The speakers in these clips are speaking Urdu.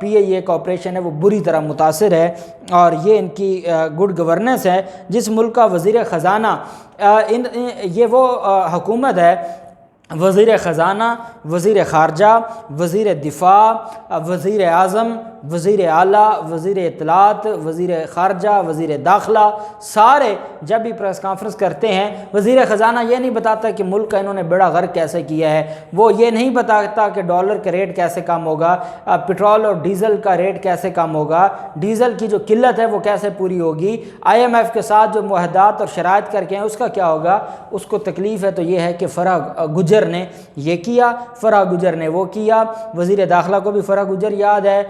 پی اے کا آپریشن ہے وہ بری طرح متاثر ہے، اور یہ ان کی گڈ گورننس ہے۔ جس ملک کا وزیر خزانہ یہ وہ حکومت ہے، وزیر خزانہ، وزیر خارجہ، وزیر دفاع، وزیر اعظم، وزیر اعلیٰ، وزیر اطلاعات، وزیر خارجہ، وزیر داخلہ، سارے جب بھی پریس کانفرنس کرتے ہیں، وزیر خزانہ یہ نہیں بتاتا کہ ملک کا انہوں نے بیڑا غرق کیسے کیا ہے، وہ یہ نہیں بتاتا کہ ڈالر کا ریٹ کیسے کم ہوگا، پٹرول اور ڈیزل کا ریٹ کیسے کم ہوگا، ڈیزل کی جو قلت ہے وہ کیسے پوری ہوگی، آئی ایم ایف کے ساتھ جو معاہدات اور شرائط کر کے ہیں اس کا کیا ہوگا۔ اس کو تکلیف ہے تو یہ ہے کہ فرح گجر نے یہ کیا، فرح گجر نے وہ کیا، وزیر داخلہ کو بھی فرح گجر یاد ہے،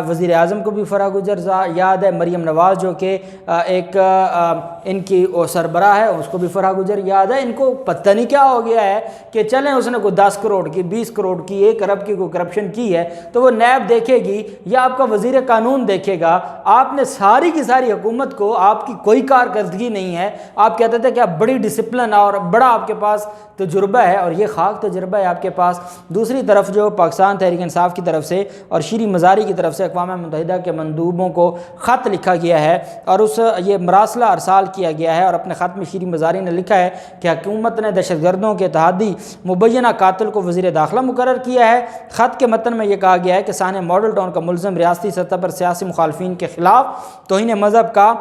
وزیر اعظم کو بھی فرح گجر یاد ہے، مریم نواز جو کہ ایک ان کی سربراہ ہے اس کو بھی فرح گجر یاد ہے۔ ان کو پتہ نہیں کیا ہو گیا ہے کہ چلیں اس نے کوئی 10 کروڑ کی، 20 کروڑ کی، 1 ارب کی کوئی کرپشن کی ہے تو وہ نیب دیکھے گی یا آپ کا وزیر قانون دیکھے گا۔ آپ نے ساری کی ساری حکومت کو، آپ کی کوئی کارکردگی نہیں ہے، آپ کہتے تھے کہ آپ بڑی ڈسپلن اور بڑا آپ کے پاس تجربہ ہے، اور یہ خاک تجربہ ہے آپ کے پاس۔ دوسری طرف جو پاکستان تحریک انصاف کی طرف سے اور شیریں مزاری کی طرف سے اقوام متحدہ کے مندوبوں کو خط لکھا گیا ہے اور یہ مراسلہ ارسال کیا گیا ہے، اور اپنے خط میں شیریں مزاری نے لکھا ہے کہ حکومت نے دہشت گردوں کے اتحادی مبینہ قاتل کو وزیر داخلہ مقرر کیا ہے۔ خط کے متن میں یہ کہا گیا ہے کہ سانحہ ماڈل ٹاؤن کا ملزم ریاستی سطح پر سیاسی مخالفین کے خلاف توہین مذہب کا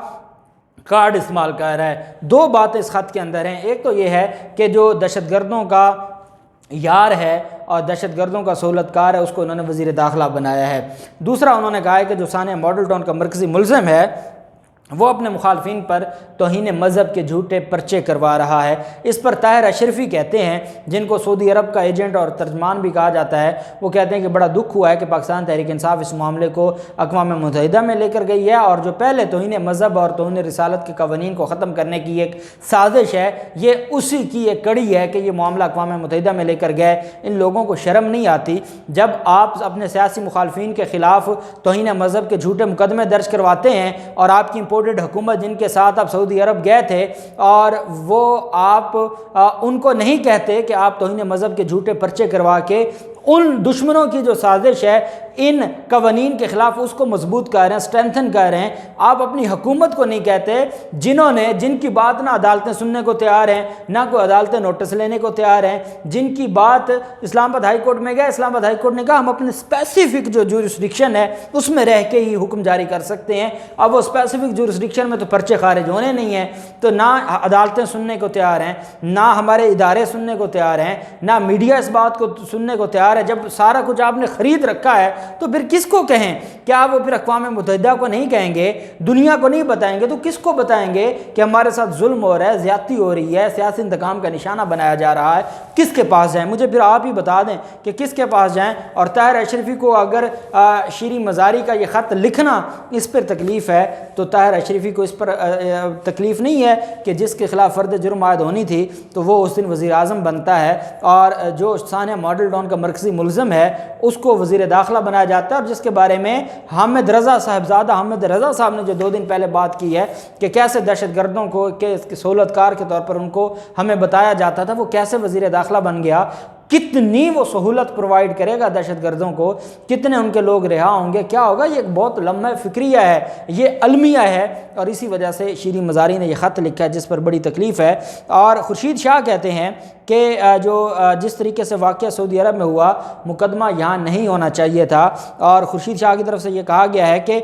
کارڈ استعمال کر رہا ہے۔ 2 باتیں اس خط کے اندر ہیں، ایک تو یہ ہے کہ جو دہشت گردوں کا یار ہے اور دہشت گردوں کا سہولت کار ہے اس کو انہوں نے وزیر داخلہ بنایا ہے۔ دوسرا انہوں نے کہا ہے کہ جو سانحہ ماڈل ٹاؤن کا مرکزی ملزم ہے وہ اپنے مخالفین پر توہین مذہب کے جھوٹے پرچے کروا رہا ہے۔ اس پر طاہر اشرفی کہتے ہیں، جن کو سعودی عرب کا ایجنٹ اور ترجمان بھی کہا جاتا ہے، وہ کہتے ہیں کہ بڑا دکھ ہوا ہے کہ پاکستان تحریک انصاف اس معاملے کو اقوام متحدہ میں لے کر گئی ہے، اور جو پہلے توہین مذہب اور توہین رسالت کے قوانین کو ختم کرنے کی ایک سازش ہے، یہ اسی کی ایک کڑی ہے کہ یہ معاملہ اقوام متحدہ میں لے کر گئے۔ ان لوگوں کو شرم نہیں آتی جب آپ اپنے سیاسی مخالفین کے خلاف توہین مذہب کے جھوٹے مقدمے درج کرواتے ہیں، اور آپ کی حکومت جن کے ساتھ آپ سعودی عرب گئے تھے اور وہ آپ ان کو نہیں کہتے کہ آپ توہین مذہب کے جھوٹے پرچے کروا کے ان دشمنوں کی جو سازش ہے ان قوانین کے خلاف اس کو مضبوط کر رہے ہیں، اسٹرینتھن کر رہے ہیں۔ آپ اپنی حکومت کو نہیں کہتے جن کی بات نہ عدالتیں سننے کو تیار ہیں، نہ کوئی عدالتیں نوٹس لینے کو تیار ہیں، جن کی بات اسلام آباد ہائی کورٹ میں گئے، اسلام آباد ہائی کورٹ نے کہا ہم اپنے اسپیسیفک جو جورسڈکشن ہے اس میں رہ کے ہی حکم جاری کر سکتے ہیں۔ اب وہ اسپیسیفک جورسڈکشن میں تو پرچے خارج ہونے نہیں ہیں، تو نہ عدالتیں سننے کو تیار ہیں، نہ ہمارے ادارے سننے کو تیار ہیں، نہ میڈیا اس بات کو سننے کو تیار ہے۔ جب سارا کچھ آپ نے خرید رکھا ہے تو پھر کس کو کہیں؟ کیا وہ پھر اقوام متحدہ کو نہیں کہیں گے، دنیا کو نہیں بتائیں گے، تو کس کو بتائیں گے کہ ہمارے ساتھ ظلم ہو رہا ہے، زیادتی ہو رہی ہے، سیاسی انتقام کا نشانہ بنایا جا رہا ہے؟ کس کے پاس جائیں؟ مجھے پھر آپ ہی بتا دیں کہ کس کے پاس جائیں۔ اور طاہر اشرفی کو اگر شیریں مزاری کا یہ خط لکھنا اس پر تکلیف ہے تو طاہر اشرفی کو اس پر تکلیف نہیں ہے کہ جس کے خلاف فرد جرم عائد ہونی تھی تو وہ اس دن وزیر اعظم بنتا ہے، اور جو سانحہ ماڈل ٹاؤن کا مرکزی ملزم ہے اس کو وزیر داخلہ بنایا جاتا ہے، اور جس کے بارے میں حامد رضا صاحبزادہ حامد رضا صاحب نے جو 2 دن پہلے بات کی ہے کہ کیسے دہشت گردوں کو کہ سہولت کار کے طور پر ان کو ہمیں بتایا جاتا تھا، وہ کیسے وزیر داخلہ بن گیا، کتنی وہ سہولت پرووائڈ کرے گا دہشت گردوں کو، کتنے ان کے لوگ رہا ہوں گے، کیا ہوگا۔ یہ ایک بہت لمحہ فکریہ ہے، یہ المیہ ہے، اور اسی وجہ سے شیریں مزاری نے یہ خط لکھا ہے جس پر بڑی تکلیف ہے۔ اور خورشید شاہ کہتے ہیں کہ جس طریقے سے واقعہ سعودی عرب میں ہوا مقدمہ یہاں نہیں ہونا چاہیے تھا، اور خورشید شاہ کی طرف سے یہ کہا گیا ہے کہ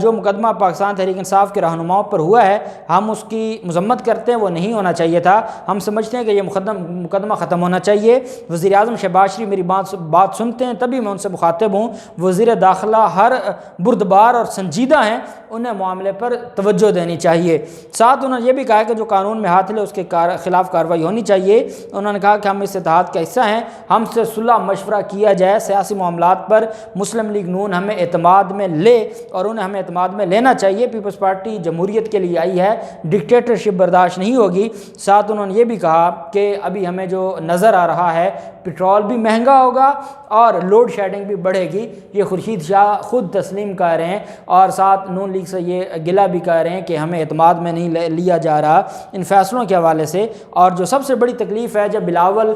جو مقدمہ پاکستان تحریک انصاف کے رہنماؤں پر ہوا ہے ہم اس کی مذمت کرتے ہیں، وہ نہیں ہونا چاہیے تھا، ہم سمجھتے ہیں کہ یہ مقدمہ ختم ہونا چاہیے۔ وزیر اعظم شہباز شریف میری بات سنتے ہیں تبھی میں ان سے مخاطب ہوں، وزیر داخلہ ہر بردبار اور سنجیدہ ہیں، انہیں معاملے پر توجہ دینی چاہیے۔ ساتھ انہوں نے یہ بھی کہا کہ جو قانون میں ہاتھ لے اس کے خلاف کارروائی ہونی چاہیے۔ انہوں نے کہا کہ ہم اس اتحاد کا حصہ ہیں، ہم سے صلح مشورہ کیا جائے، سیاسی معاملات پر مسلم لیگ نون ہمیں اعتماد میں لے اور انہیں ہمیں اعتماد میں لینا چاہیے۔ پیپلز پارٹی جمہوریت کے لیے آئی ہے، ڈکٹیٹرشپ برداشت نہیں ہوگی۔ ساتھ انہوں نے یہ بھی کہا کہ ابھی ہمیں جو نظر آ رہا ہے پٹرول بھی مہنگا ہوگا اور لوڈ شیڈنگ بھی بڑھے گی، یہ خورشید شاہ خود تسلیم کر رہے ہیں، اور ساتھ نون لیگ سے یہ گلہ بھی کر رہے ہیں کہ ہمیں اعتماد میں نہیں لیا جا رہا ان فیصلوں کے حوالے سے۔ اور جو سب سے بڑی تکلیف ہے، جب بلاول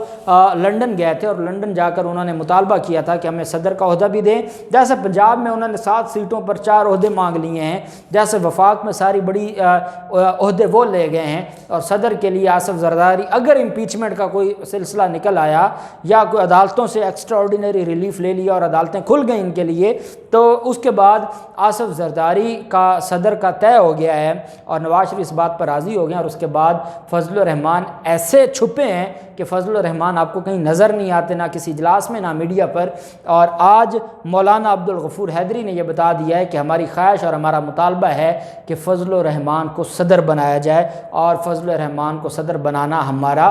لنڈن گئے تھے اور لنڈن جا کر انہوں نے مطالبہ کیا تھا کہ ہمیں صدر کا عہدہ بھی دیں، جیسے پنجاب میں انہوں نے 7 سیٹوں پر 4 عہدے مانگ لیے ہیں، جیسے وفاق میں ساری بڑی عہدے وہ لے گئے ہیں، اور صدر کے لیے آصف زرداری اگر امپیچمنٹ کا کوئی سلسلہ نکل آیا یا کوئی عدالتوں سے ایکسٹرا آرڈینری ریلیف لے لیا اور عدالتیں کھل گئیں ان کے لیے، تو اس کے بعد آصف زرداری کا صدر کا طے ہو گیا ہے، اور نواز شریف اس بات پر راضی ہو گئے ہیں۔ اور اس کے بعد فضل الرحمان ایسے چھپے ہیں کہ فضل الرحمان آپ کو کہیں نظر نہیں آتے، نہ کسی اجلاس میں نہ میڈیا پر۔ اور آج مولانا عبدالغفور حیدری نے یہ بتا دیا ہے کہ ہماری خواہش اور ہمارا مطالبہ ہے کہ فضل الرحمان کو صدر بنایا جائے، اور فضل الرحمان کو صدر بنانا ہمارا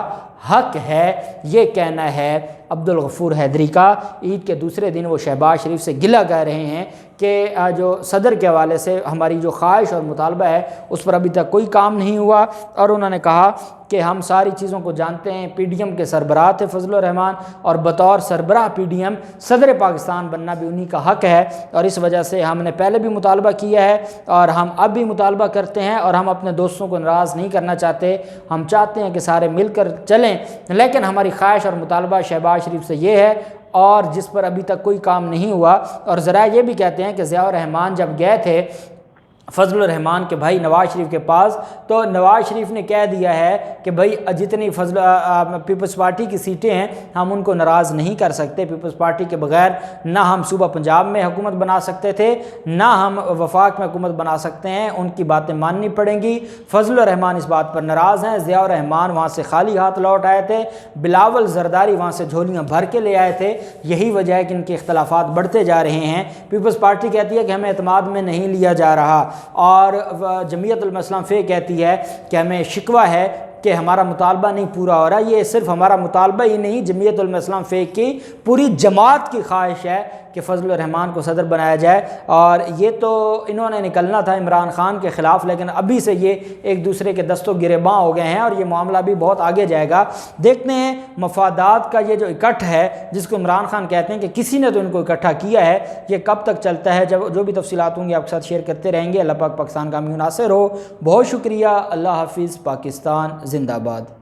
حق ہے، یہ کہنا ہے عبدالغفور حیدری کا۔ عید کے دوسرے دن وہ شہباز شریف سے گلہ کر رہے ہیں کہ جو صدر کے حوالے سے ہماری جو خواہش اور مطالبہ ہے اس پر ابھی تک کوئی کام نہیں ہوا، اور انہوں نے کہا کہ ہم ساری چیزوں کو جانتے ہیں، پی ڈی ایم کے سربراہ تھے فضل الرحمان، اور بطور سربراہ پی ڈی ایم صدر پاکستان بننا بھی انہی کا حق ہے، اور اس وجہ سے ہم نے پہلے بھی مطالبہ کیا ہے اور ہم اب بھی مطالبہ کرتے ہیں، اور ہم اپنے دوستوں کو ناراض نہیں کرنا چاہتے، ہم چاہتے ہیں کہ سارے مل کر چلیں، لیکن ہماری خواہش اور مطالبہ شہباز شریف سے یہ ہے، اور جس پر ابھی تک کوئی کام نہیں ہوا۔ اور ذرائع یہ بھی کہتے ہیں کہ ضیاء الرحمان جب گئے تھے فضل الرحمان کے بھائی نواز شریف کے پاس، تو نواز شریف نے کہہ دیا ہے کہ بھائی جتنی پیپلز پارٹی کی سیٹیں ہیں ہم ان کو ناراض نہیں کر سکتے، پیپلز پارٹی کے بغیر نہ ہم صوبہ پنجاب میں حکومت بنا سکتے تھے، نہ ہم وفاق میں حکومت بنا سکتے ہیں، ان کی باتیں ماننی پڑیں گی۔ فضل الرحمان اس بات پر ناراض ہیں، ضیاء الرحمان وہاں سے خالی ہاتھ لوٹ آئے تھے، بلاول زرداری وہاں سے جھولیاں بھر کے لے آئے تھے، یہی وجہ ہے کہ ان کے اختلافات بڑھتے جا رہے ہیں۔ پیپلز پارٹی کہتی ہے کہ ہمیں اعتماد میں نہیں لیا جا رہا، اور جمعیت علماء اسلام فقہ کہتی ہے کہ ہمیں شکوہ ہے کہ ہمارا مطالبہ نہیں پورا ہو رہا۔ یہ صرف ہمارا مطالبہ ہی نہیں، جمعیت علماء اسلام فقہ کی پوری جماعت کی خواہش ہے کہ فضل الرحمان کو صدر بنایا جائے، اور یہ تو انہوں نے نکلنا تھا عمران خان کے خلاف، لیکن ابھی سے یہ ایک دوسرے کے دست و گریباں ہو گئے ہیں، اور یہ معاملہ بھی بہت آگے جائے گا۔ دیکھتے ہیں مفادات کا یہ جو اکٹھ ہے جس کو عمران خان کہتے ہیں کہ کسی نے تو ان کو اکٹھا کیا ہے، یہ کب تک چلتا ہے، جو بھی تفصیلات ہوں گی آپ کے ساتھ شیئر کرتے رہیں گے۔ اللہ پاک پاکستان کا حامی و ناصر ہو۔ بہت شکریہ، اللہ حافظ، پاکستان زندہ باد۔